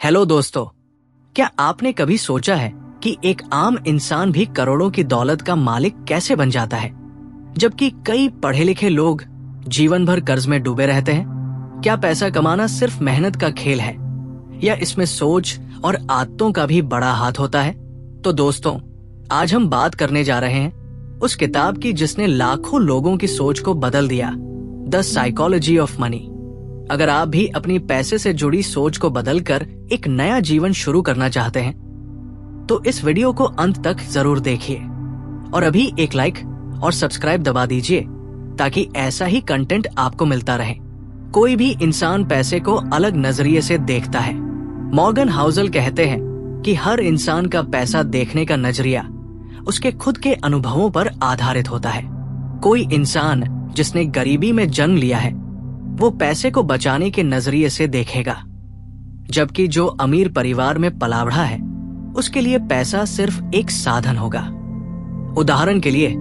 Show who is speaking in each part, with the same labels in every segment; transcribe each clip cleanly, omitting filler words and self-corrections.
Speaker 1: Hello दोस्तों, क्या आपने कभी सोचा है कि एक आम इंसान भी करोड़ों की दौलत का मालिक कैसे बन जाता है, जबकि कई पढ़े लिखे लोग जीवन भर कर्ज में डूबे रहते हैं? क्या पैसा कमाना सिर्फ मेहनत का खेल है या इसमें सोच और आदतों का भी बड़ा हाथ होता है? तो दोस्तों, आज हम बात करने जा रहे हैं उस किताब की जिसने लाखों लोगों की सोच को बदल दिया, द साइकोलॉजी ऑफ मनी। अगर आप भी अपनी पैसे से जुड़ी सोच को बदलकर एक नया जीवन शुरू करना चाहते हैं तो इस वीडियो को अंत तक जरूर देखिए और अभी एक लाइक और सब्सक्राइब दबा दीजिए ताकि ऐसा ही कंटेंट आपको मिलता रहे। कोई भी इंसान पैसे को अलग नजरिए से देखता है। मॉर्गन हाउसल कहते हैं कि हर इंसान का पैसा देखने का नजरिया उसके खुद के अनुभवों पर आधारित होता है। कोई इंसान जिसने गरीबी में जन्म लिया है वो पैसे को बचाने के नजरिए से देखेगा, जबकि जो अमीर परिवार में पला बढ़ा है उसके लिए पैसा सिर्फ एक साधन होगा। उदाहरण के लिए,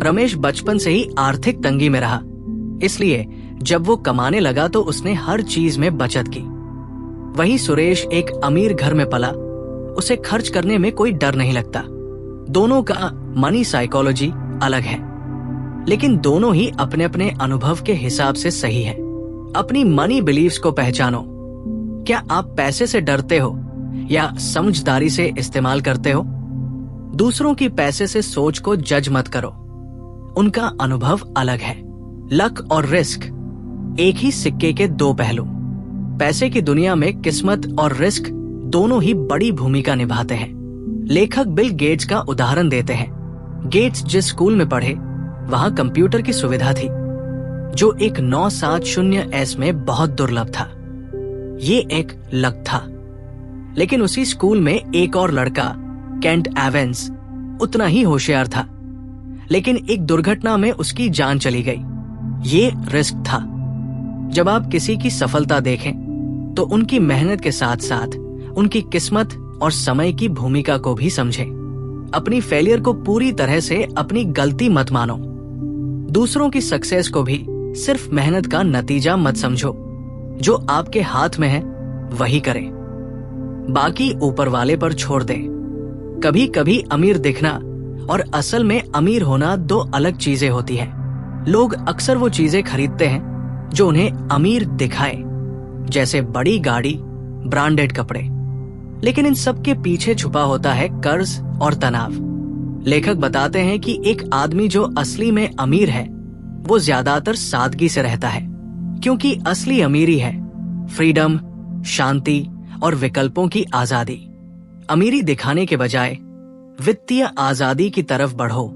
Speaker 1: रमेश बचपन से ही आर्थिक तंगी में रहा, इसलिए जब वो कमाने लगा तो उसने हर चीज में बचत की। वहीं सुरेश एक अमीर घर में पला, उसे खर्च करने में कोई डर नहीं लगता। दोनों का मनी साइकोलॉजी अलग है, लेकिन दोनों ही अपने अपने अनुभव के हिसाब से सही है। अपनी मनी बिलीव्स को पहचानो। क्या आप पैसे से डरते हो या समझदारी से इस्तेमाल करते हो? दूसरों की पैसे से सोच को जज मत करो, उनका अनुभव अलग है। लक और रिस्क एक ही सिक्के के दो पहलू। पैसे की दुनिया में किस्मत और रिस्क दोनों ही बड़ी भूमिका निभाते हैं। लेखक बिल गेट्स का उदाहरण देते हैं। गेट्स जिस स्कूल में पढ़े वहां कंप्यूटर की सुविधा थी, जो एक 970S में बहुत दुर्लभ था। ये एक लक था। लेकिन उसी स्कूल में एक और लड़का, केंट एवेंस, उतना ही होशियार था, लेकिन एक दुर्घटना में उसकी जान चली गई। ये रिस्क था। जब आप किसी की सफलता देखें तो उनकी मेहनत के साथ साथ उनकी किस्मत और समय की भूमिका को भी समझें। अपनी फेलियर को पूरी तरह से अपनी गलती मत मानो। दूसरों की सक्सेस को भी सिर्फ मेहनत का नतीजा मत समझो। जो आपके हाथ में है वही करें, बाकी ऊपर वाले पर छोड़ दें। कभी कभी अमीर दिखना और असल में अमीर होना दो अलग चीजें होती हैं। लोग अक्सर वो चीजें खरीदते हैं जो उन्हें अमीर दिखाए, जैसे बड़ी गाड़ी, ब्रांडेड कपड़े, लेकिन इन सब के पीछे छुपा होता है कर्ज और तनाव। लेखक बताते हैं कि एक आदमी जो असली में अमीर है वो ज्यादातर सादगी से रहता है, क्योंकि असली अमीरी है फ्रीडम, शांति और विकल्पों की आजादी। अमीरी दिखाने के बजाय वित्तीय आजादी की तरफ बढ़ो।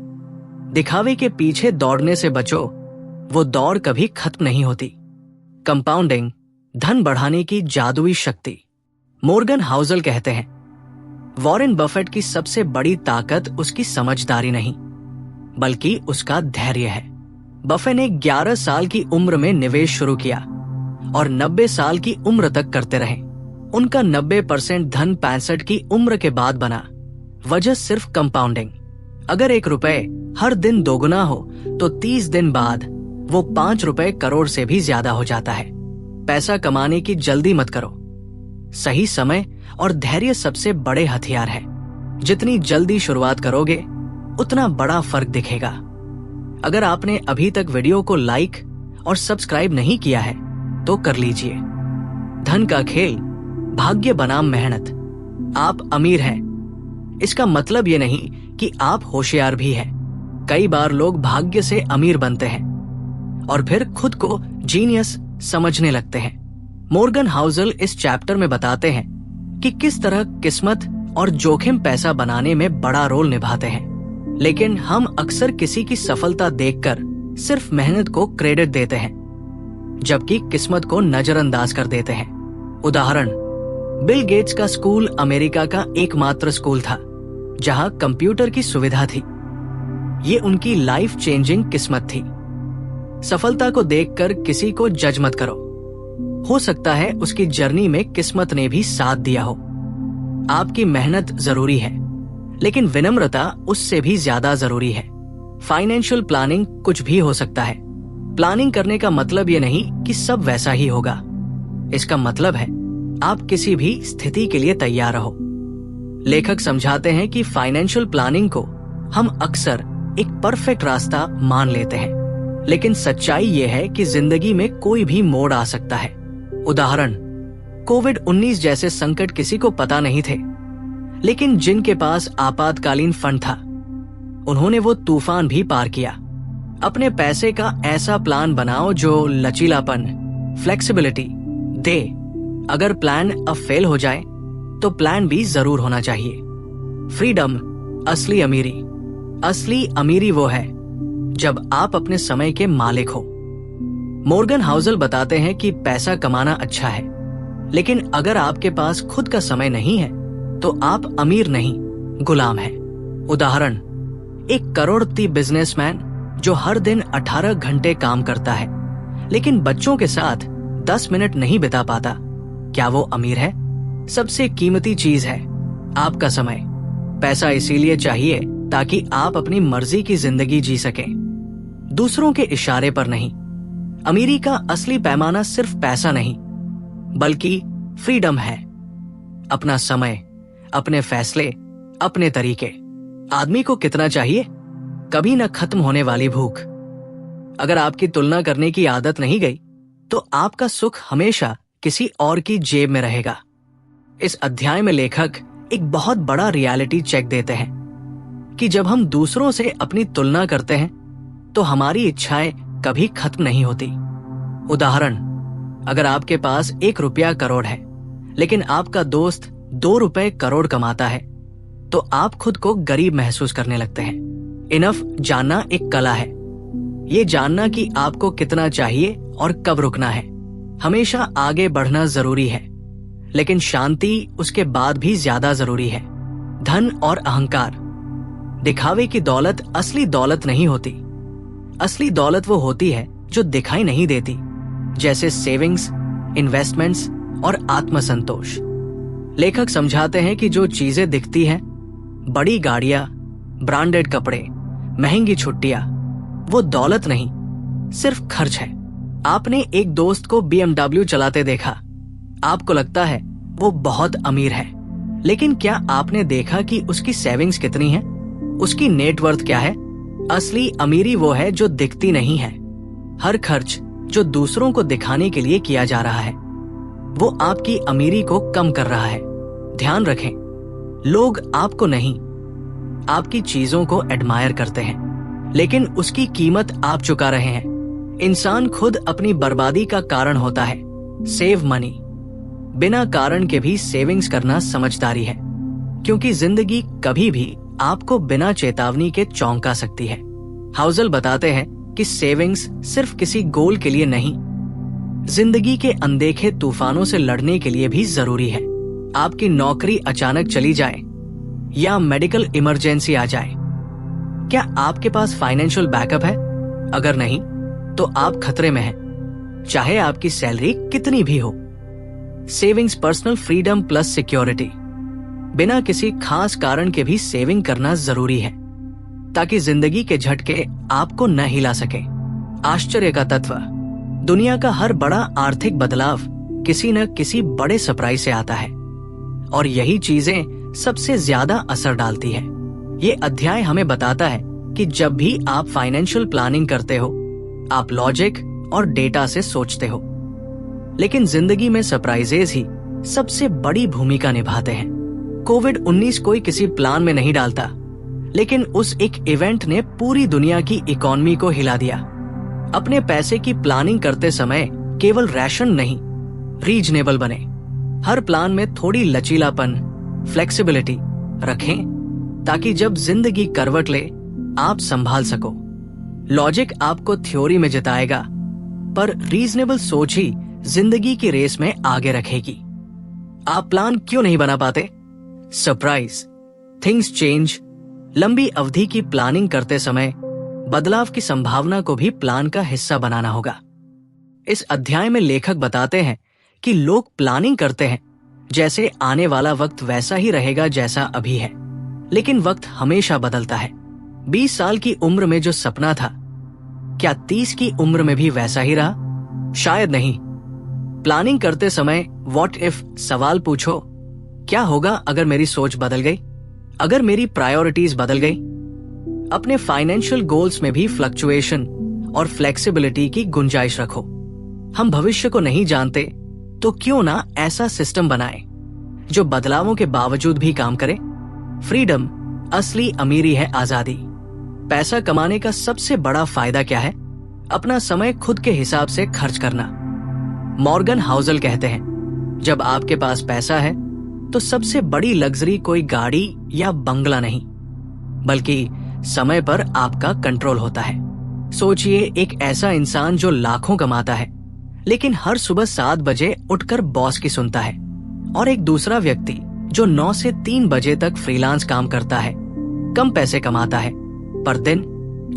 Speaker 1: दिखावे के पीछे दौड़ने से बचो, वो दौड़ कभी खत्म नहीं होती। कंपाउंडिंग, धन बढ़ाने की जादुई शक्ति। मॉर्गन हाउसल कहते हैं, वॉरेन बफेट की सबसे बड़ी ताकत उसकी समझदारी नहीं बल्कि उसका धैर्य है। बफे ने 11 साल की उम्र में निवेश शुरू किया और 90 साल की उम्र तक करते रहे। उनका 90% धन 65 की उम्र के बाद बना। वजह सिर्फ कंपाउंडिंग। अगर ₹1 हर दिन दोगुना हो तो 30 दिन बाद वो ₹5 करोड़ से भी ज्यादा हो जाता है। पैसा कमाने की जल्दी मत करो। सही समय और धैर्य सबसे बड़े हथियार है। जितनी जल्दी शुरुआत करोगे उतना बड़ा फर्क दिखेगा। अगर आपने अभी तक वीडियो को लाइक और सब्सक्राइब नहीं किया है तो कर लीजिए। धन का खेल, भाग्य बनाम मेहनत। आप अमीर हैं, इसका मतलब ये नहीं कि आप होशियार भी हैं। कई बार लोग भाग्य से अमीर बनते हैं और फिर खुद को जीनियस समझने लगते हैं। मॉर्गन हाउसल इस चैप्टर में बताते हैं कि किस तरह किस्मत और जोखिम पैसा बनाने में बड़ा रोल निभाते हैं। लेकिन हम अक्सर किसी की सफलता देखकर सिर्फ मेहनत को क्रेडिट देते हैं, जबकि किस्मत को नजरअंदाज कर देते हैं। उदाहरण, बिल गेट्स का स्कूल अमेरिका का एकमात्र स्कूल था जहां कंप्यूटर की सुविधा थी। ये उनकी लाइफ चेंजिंग किस्मत थी। सफलता को देखकर किसी को जज मत करो। हो सकता है उसकी जर्नी में किस्मत ने भी साथ दिया हो। आपकी मेहनत जरूरी है, लेकिन विनम्रता उससे भी ज्यादा जरूरी है। फाइनेंशियल प्लानिंग कुछ भी हो सकता है। प्लानिंग करने का मतलब ये नहीं कि सब वैसा ही होगा। इसका मतलब है आप किसी भी स्थिति के लिए तैयार रहो। लेखक समझाते हैं कि फाइनेंशियल प्लानिंग को हम अक्सर एक परफेक्ट रास्ता मान लेते हैं, लेकिन सच्चाई यह है कि जिंदगी में कोई भी मोड़ आ सकता है। उदाहरण, कोविड-19 जैसे संकट किसी को पता नहीं थे, लेकिन जिनके पास आपातकालीन फंड था, उन्होंने वो तूफान भी पार किया। अपने पैसे का ऐसा प्लान बनाओ जो लचीलापन, फ्लेक्सिबिलिटी दे। अगर प्लान अब फेल हो जाए तो प्लान भी जरूर होना चाहिए। फ्रीडम, असली अमीरी। असली अमीरी वो है जब आप अपने समय के मालिक हो। मॉर्गन हाउसल बताते हैं कि पैसा कमाना अच्छा है, लेकिन अगर आपके पास खुद का समय नहीं है तो आप अमीर नहीं, गुलाम हैं। उदाहरण, एक करोड़पति बिजनेसमैन जो हर दिन 18 घंटे काम करता है, लेकिन बच्चों के साथ 10 मिनट नहीं बिता पाता, क्या वो अमीर है? सबसे कीमती चीज है आपका समय। पैसा इसीलिए चाहिए ताकि आप अपनी मर्जी की जिंदगी जी सकें, दूसरों के इशारे पर नहीं। अमीरी का असली पैमाना सिर्फ पैसा नहीं, बल्कि फ्रीडम है। अपना समय, अपने फैसले, अपने तरीके। आदमी को कितना चाहिए? कभी न खत्म होने वाली भूख। अगर आपकी तुलना करने की आदत नहीं गई तो आपका सुख हमेशा किसी और की जेब में रहेगा। इस अध्याय में लेखक एक बहुत बड़ा रियलिटी चेक देते हैं कि जब हम दूसरों से अपनी तुलना करते हैं तो हमारी इच्छाएं कभी खत्म नहीं होती। उदाहरण, अगर आपके पास 1 रुपया करोड़ है, लेकिन आपका दोस्त 2 रुपए करोड़ कमाता है, तो आप खुद को गरीब महसूस करने लगते हैं। इनफ जानना एक कला है। ये जानना कि आपको कितना चाहिए और कब रुकना है। हमेशा आगे बढ़ना जरूरी है, लेकिन शांति उसके बाद भी ज्यादा जरूरी है। धन और अहंकार, दिखावे की दौलत असली दौलत नहीं होती। असली दौलत वो होती है जो दिखाई नहीं देती, जैसे सेविंग्स, इन्वेस्टमेंट्स और आत्मसंतोष। लेखक समझाते हैं कि जो चीजें दिखती हैं, बड़ी गाड़ियां, ब्रांडेड कपड़े, महंगी छुट्टियां, वो दौलत नहीं, सिर्फ खर्च है। आपने एक दोस्त को BMW चलाते देखा, आपको लगता है वो बहुत अमीर है, लेकिन क्या आपने देखा कि उसकी सेविंग्स कितनी है? उसकी नेटवर्थ क्या है? असली अमीरी वो है जो दिखती नहीं है। हर खर्च जो दूसरों को दिखाने के लिए किया जा रहा है, वो आपकी अमीरी को कम कर रहा है। ध्यान रखें, लोग आपको नहीं, आपकी चीजों को एडमायर करते हैं, लेकिन उसकी कीमत आप चुका रहे हैं। इंसान खुद अपनी बर्बादी का कारण होता है। सेव मनी, बिना कारण के भी सेविंग्स करना समझदारी है, क्योंकि जिंदगी कभी भी आपको बिना चेतावनी के चौंका सकती है। हाउसल बताते हैं कि सेविंग्स सिर्फ किसी गोल के लिए नहीं, जिंदगी के अनदेखे तूफानों से लड़ने के लिए भी जरूरी है। आपकी नौकरी अचानक चली जाए या मेडिकल इमरजेंसी आ जाए, क्या आपके पास फाइनेंशियल बैकअप है? अगर नहीं, तो आप खतरे में हैं, चाहे आपकी सैलरी कितनी भी हो। Savings personal freedom plus security. बिना किसी खास कारण के भी सेविंग करना जरूरी है, ताकि जिंदगी के झटके आपको न हिला सके। आश्चर्य का तत्व, दुनिया का हर बड़ा आर्थिक बदलाव किसी न किसी बड़े सरप्राइज से आता है, और यही चीजें सबसे ज्यादा असर डालती है। ये अध्याय हमें बताता है कि जब भी आप फाइनेंशियल प्लानिंग करते हो, आप लॉजिक और डेटा से सोचते हो, लेकिन जिंदगी में सरप्राइजेज ही सबसे बड़ी भूमिका निभाते हैं। कोविड-19 कोई किसी प्लान में नहीं डालता, लेकिन उस एक इवेंट ने पूरी दुनिया की इकोनॉमी को हिला दिया। अपने पैसे की प्लानिंग करते समय केवल रैशन नहीं, रीजनेबल बने। हर प्लान में थोड़ी लचीलापन, फ्लेक्सिबिलिटी रखें, ताकि जब जिंदगी करवट ले आप संभाल सको। लॉजिक आपको थ्योरी में जिताएगा, पर रीजनेबल सोच ही जिंदगी की रेस में आगे रखेगी। आप प्लान क्यों नहीं बना पाते? Surprise, things change. लंबी अवधि की प्लानिंग करते समय बदलाव की संभावना को भी प्लान का हिस्सा बनाना होगा। इस अध्याय में लेखक बताते हैं कि लोग प्लानिंग करते हैं जैसे आने वाला वक्त वैसा ही रहेगा जैसा अभी है, लेकिन वक्त हमेशा बदलता है। 20 साल की उम्र में जो सपना था, क्या 30 की उम्र में भी वैसा ही रहा? शायद नहीं। प्लानिंग करते समय व्हाट इफ सवाल पूछो। क्या होगा अगर मेरी सोच बदल गई, अगर मेरी प्रायोरिटीज बदल गई। अपने फाइनेंशियल गोल्स में भी फ्लक्चुएशन और फ्लेक्सिबिलिटी की गुंजाइश रखो। हम भविष्य को नहीं जानते, तो क्यों ना ऐसा सिस्टम बनाएं जो बदलावों के बावजूद भी काम करे। फ्रीडम असली अमीरी है, आजादी। पैसा कमाने का सबसे बड़ा फायदा क्या है? अपना समय खुद के हिसाब से खर्च करना। मॉर्गन हाउसल कहते हैं, जब आपके पास पैसा है तो सबसे बड़ी लग्जरी कोई गाड़ी या बंगला नहीं, बल्कि समय पर आपका कंट्रोल होता है। सोचिए, एक ऐसा इंसान जो लाखों कमाता है लेकिन हर सुबह 7 बजे उठकर बॉस की सुनता है, और एक दूसरा व्यक्ति जो 9 से 3 बजे तक फ्रीलांस काम करता है, कम पैसे कमाता है पर दिन,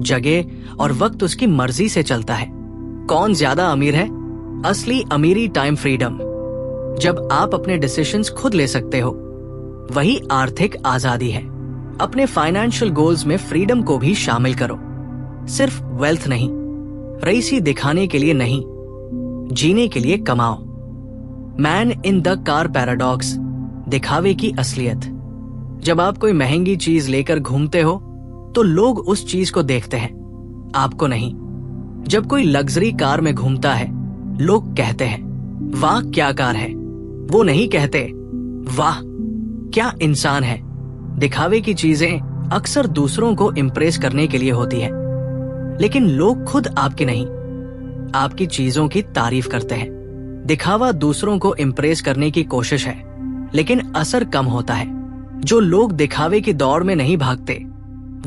Speaker 1: जगह और वक्त उसकी मर्जी से चलता है। कौन ज्यादा अमीर है? असली अमीरी टाइम फ्रीडम। जब आप अपने डिसीजंस खुद ले सकते हो, वही आर्थिक आजादी है। अपने फाइनेंशियल गोल्स में फ्रीडम को भी शामिल करो। सिर्फ वेल्थ नहीं, रईसी दिखाने के लिए नहीं, जीने के लिए कमाओ। Man in the car paradox, दिखावे की असलियत। जब आप कोई महंगी चीज लेकर घूमते हो तो लोग उस चीज को देखते हैं, आपको नहीं। जब कोई लग्जरी कार में घूमता है, लोग कहते हैं, वाह क्या कार है। वो नहीं कहते, वाह क्या इंसान है। दिखावे की चीजें अक्सर दूसरों को इम्प्रेस करने के लिए होती है, लेकिन लोग खुद आपकी नहीं, आपकी चीजों की तारीफ करते हैं। दिखावा दूसरों को इम्प्रेस करने की कोशिश है, लेकिन असर कम होता है। जो लोग दिखावे की दौड़ में नहीं भागते,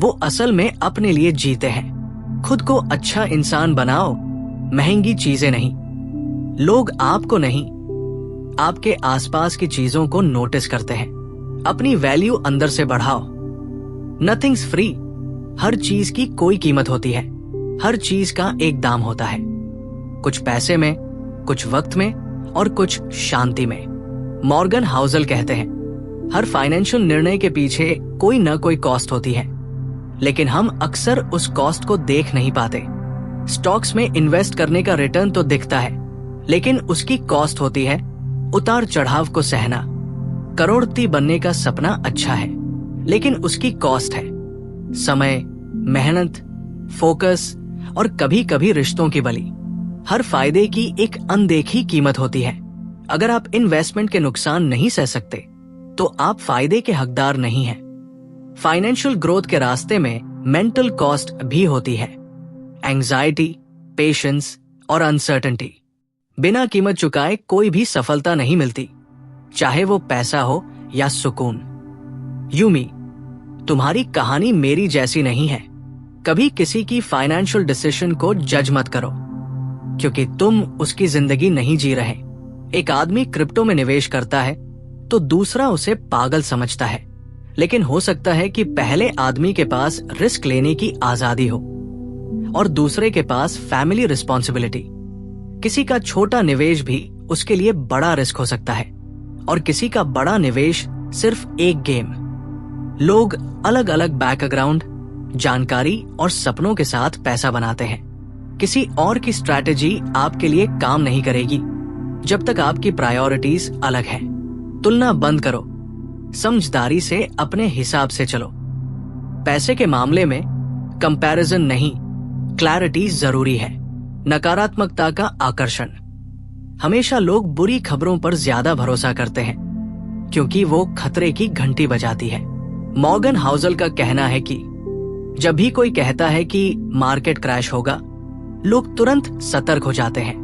Speaker 1: वो असल में अपने लिए जीते हैं। खुद को अच्छा इंसान बनाओ, महंगी चीजें नहीं। लोग आपको नहीं, आपके आसपास की चीजों को नोटिस करते हैं। अपनी वैल्यू अंदर से बढ़ाओ। Nothings free. हर चीज की कोई कीमत होती है, हर चीज का एक दाम होता है। कुछ पैसे में, कुछ वक्त में और कुछ शांति में। मॉर्गन हाउसल कहते हैं, हर फाइनेंशियल निर्णय के पीछे कोई न कोई कॉस्ट होती है, लेकिन हम अक्सर उस कॉस्ट को देख नहीं पाते। स्टॉक्स में इन्वेस्ट करने का रिटर्न तो दिखता है, लेकिन उसकी कॉस्ट होती है उतार चढ़ाव को सहना। करोड़पति बनने का सपना अच्छा है, लेकिन उसकी कॉस्ट है समय, मेहनत, फोकस और कभी कभी रिश्तों की बलि। हर फायदे की एक अनदेखी कीमत होती है। अगर आप इन्वेस्टमेंट के नुकसान नहीं सह सकते, तो आप फायदे के हकदार नहीं हैं। फाइनेंशियल ग्रोथ के रास्ते में मेंटल कॉस्ट भी होती है, एंजाइटी, पेशेंस और अनसर्टेनिटी। बिना कीमत चुकाए कोई भी सफलता नहीं मिलती, चाहे वो पैसा हो या सुकून। यूमी, तुम्हारी कहानी मेरी जैसी नहीं है। कभी किसी की फाइनेंशियल डिसीजन को जज मत करो, क्योंकि तुम उसकी जिंदगी नहीं जी रहे। एक आदमी क्रिप्टो में निवेश करता है तो दूसरा उसे पागल समझता है, लेकिन हो सकता है कि पहले आदमी के पास रिस्क लेने की आजादी हो और दूसरे के पास फैमिली रिस्पॉन्सिबिलिटी। किसी का छोटा निवेश भी उसके लिए बड़ा रिस्क हो सकता है, और किसी का बड़ा निवेश सिर्फ एक गेम। लोग अलग अलग बैकग्राउंड, जानकारी और सपनों के साथ पैसा बनाते हैं। किसी और की स्ट्रैटेजी आपके लिए काम नहीं करेगी जब तक आपकी प्रायोरिटीज अलग है। तुलना बंद करो, समझदारी से अपने हिसाब से चलो। पैसे के मामले में कंपैरिजन नहीं, क्लैरिटी जरूरी है। नकारात्मकता का आकर्षण। हमेशा लोग बुरी खबरों पर ज्यादा भरोसा करते हैं, क्योंकि वो खतरे की घंटी बजाती है। मॉर्गन हाउसल का कहना है कि जब भी कोई कहता है कि मार्केट क्रैश होगा, लोग तुरंत सतर्क हो जाते हैं।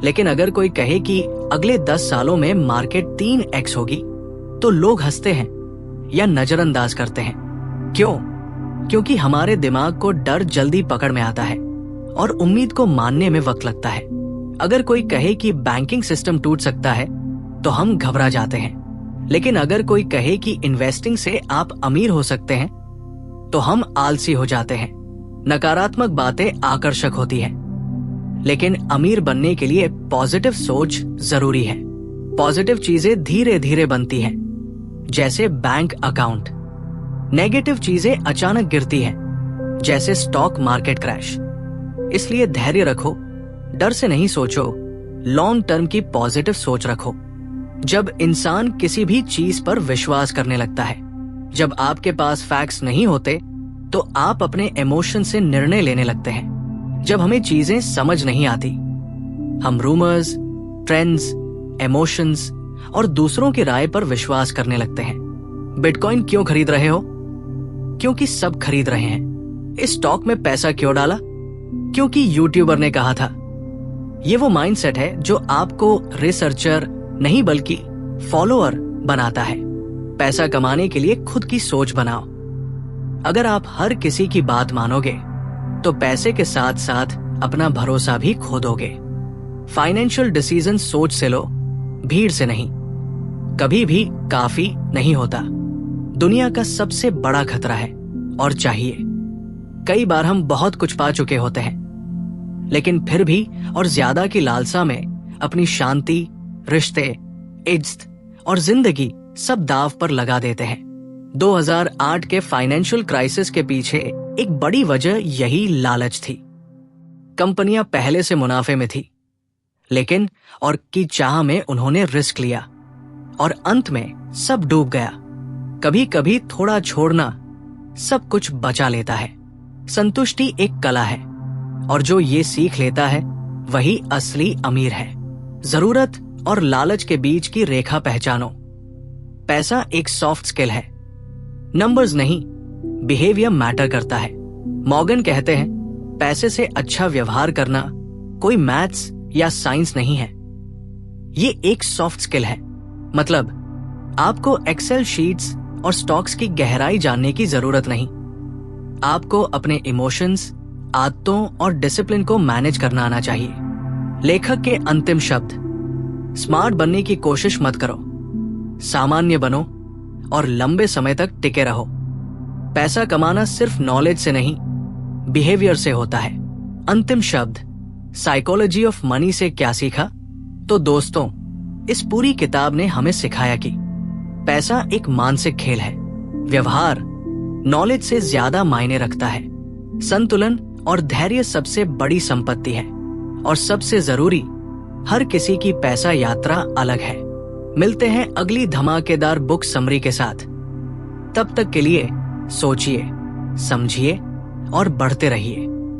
Speaker 1: लेकिन अगर कोई कहे कि अगले 10 सालों में मार्केट 3x होगी, तो लोग हंसते हैं या नजरअंदाज करते हैं। क्यों? क्योंकि हमारे दिमाग को डर जल्दी पकड़ में आता है और उम्मीद को मानने में वक्त लगता है। अगर कोई कहे कि बैंकिंग सिस्टम टूट सकता है, तो हम घबरा जाते हैं। लेकिन अगर कोई कहे कि इन्वेस्टिंग से आप अमीर हो सकते हैं, तो हम आलसी हो जाते हैं। नकारात्मक बातें आकर्षक होती हैं, लेकिन अमीर बनने के लिए पॉजिटिव सोच जरूरी है। पॉजिटिव चीजें धीरे धीरे बनती हैं, जैसे बैंक अकाउंट। नेगेटिव चीजें अचानक गिरती हैं, जैसे स्टॉक मार्केट क्रैश। इसलिए धैर्य रखो, डर से नहीं सोचो, लॉन्ग टर्म की पॉजिटिव सोच रखो। जब इंसान किसी भी चीज पर विश्वास करने लगता है, जब आपके पास फैक्ट्स नहीं होते, तो आप अपने इमोशन से निर्णय लेने लगते हैं। जब हमें चीजें समझ नहीं आती, हम रूमर्स, ट्रेंड्स, इमोशंस और दूसरों की राय पर विश्वास करने लगते हैं। बिटकॉइन क्यों खरीद रहे हो? क्योंकि सब खरीद रहे हैं। इस स्टॉक में पैसा क्यों डाला? क्योंकि यूट्यूबर ने कहा था। ये वो माइंडसेट है जो आपको रिसर्चर नहीं बल्कि फॉलोअर बनाता है। पैसा कमाने के लिए खुद की सोच बनाओ। अगर आप हर किसी की बात मानोगे तो पैसे के साथ साथ अपना भरोसा भी खो दोगे। फाइनेंशियल डिसीजन सोच से लो, भीड़ से नहीं। कभी भी काफी नहीं होता। दुनिया का सबसे बड़ा खतरा है और चाहिए। कई बार हम बहुत कुछ पा चुके होते हैं, लेकिन फिर भी और ज्यादा की लालसा में अपनी शांति, रिश्ते, इज्जत और जिंदगी सब दाव पर लगा देते हैं। 2008 के फाइनेंशियल क्राइसिस के पीछे एक बड़ी वजह यही लालच थी। कंपनियां पहले से मुनाफे में थी, लेकिन और की चाह में उन्होंने रिस्क लिया और अंत में सब डूब गया। कभी कभी थोड़ा छोड़ना सब कुछ बचा लेता है। संतुष्टि एक कला है और जो ये सीख लेता है वही असली अमीर है। जरूरत और लालच के बीच की रेखा पहचानो। पैसा एक सॉफ्ट स्किल है, नंबर्स नहीं, बिहेवियर मैटर करता है। मॉर्गन कहते हैं, पैसे से अच्छा व्यवहार करना कोई मैथ्स या साइंस नहीं है, ये एक सॉफ्ट स्किल है। मतलब आपको एक्सेल शीट्स और स्टॉक्स की गहराई जानने की जरूरत नहीं। आपको अपने इमोशंस, आदतों और डिसिप्लिन को मैनेज करना आना चाहिए। लेखक के अंतिम शब्द, स्मार्ट बनने की कोशिश मत करो, सामान्य बनो और लंबे समय तक टिके रहो। पैसा कमाना सिर्फ नॉलेज से नहीं, बिहेवियर से होता है। अंतिम शब्द, साइकोलॉजी ऑफ मनी से क्या सीखा? तो दोस्तों, इस पूरी किताब ने हमें सिखाया कि पैसा एक मानसिक खेल है। व्यवहार नॉलेज से ज्यादा मायने रखता है। संतुलन और धैर्य सबसे बड़ी संपत्ति है। और सबसे जरूरी, हर किसी की पैसा यात्रा अलग है। मिलते हैं अगली धमाकेदार बुक समरी के साथ। तब तक के लिए सोचिए, समझिए और बढ़ते रहिए।